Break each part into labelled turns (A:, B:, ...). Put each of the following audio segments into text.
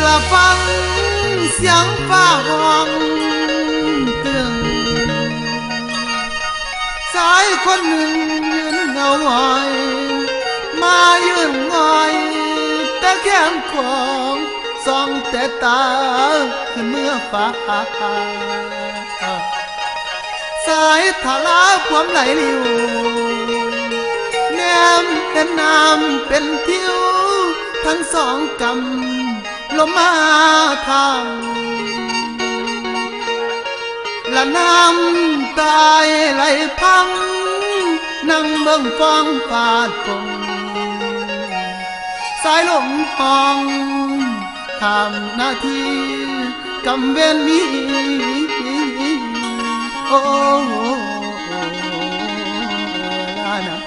A: ละฟังเสียงฟ้าห้องตึงสายคนหนึ่งยืนเงาหอยมายืนงอยแต่แก้มของส่องแต่ตาขึ้นเมื่อฟ้าสายทาราความไหลลิวแนมเห็นน้ำเป็นทิวทั้งสองกำลมมาทางละน้ำตายไหลพังนั่งเบิ่งฟองฟาดฟงสายลมห้องทำหน้าที่กำเว้นมีโอ้ลานะ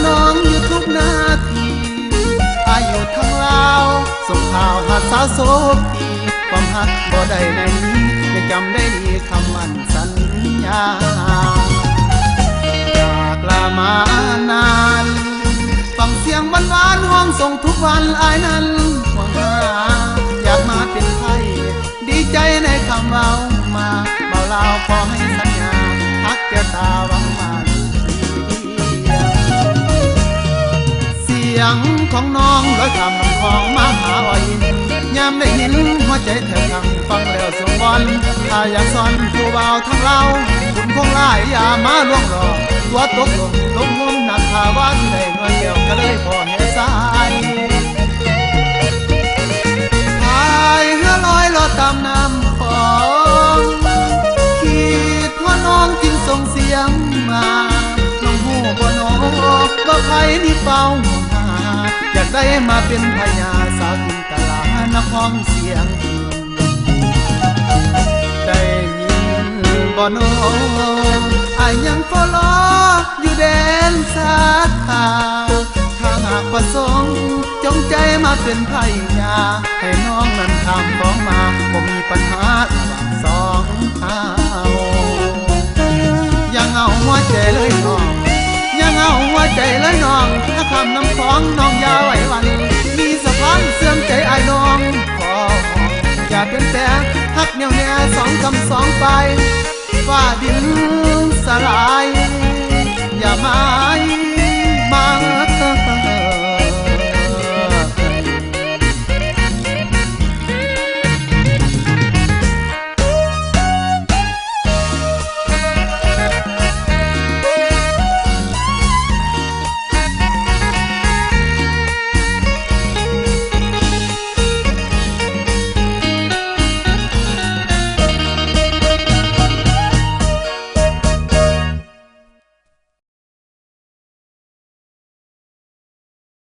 A: น้องอยู่ทุกนาทีอายุทั้งลาวส่งข่าวหาสาวโสพีความหักบ่ได้ในนี้ยังจำได้ดีคำมั่นสัญญาจากลามานานฟังเสียงหวานๆห้องส่งทุกวันอายนั้นหวังหาอยากมาเป็นไทยดีใจในคำเว้ามาเบาลาวขอให้สัญญาฮักแก้วตาหวังมาเสียงของน้องลอยข้ามลำคลองมาหาอ้อยยามได้ยินหัวใจแทบพังฟังแล้วสมบอนถ้าอยากสอนผู้เบาทั้งเราคุณคงหลายอย่ามาล่วงหลอกตัวตกลงลงงมหนักข่าวว่าที่ได้เงินเดียวก็เลยพอเหตุสายพายเรือลอยลอดตามน้ำคลองขีดว่าน้องจึงส่งเสียงมาน้องหูบ่น้องว่าใครนี่เฝ้าอยากได้มาเป็นพญาสาวจินตลานครเสียงได้ยินบ่น้องอายยังเฝ้ารออยู่แดนสาขาถ้าหากประสงค์จงใจมาเป็นพญาให้น้องนั้นทำฟ้องมาบ่มีปัญหาระหว่างสองเอายังเอาหัวใจเลยน้องยังเอาหัวใจเลยน้องถ้าคำน้ำของน้องอย่าไหววันมีสะพานเสื่อมใจไอ้น้องขออย่าเป็นแต่ฮักแนวแน่สองคำสองไป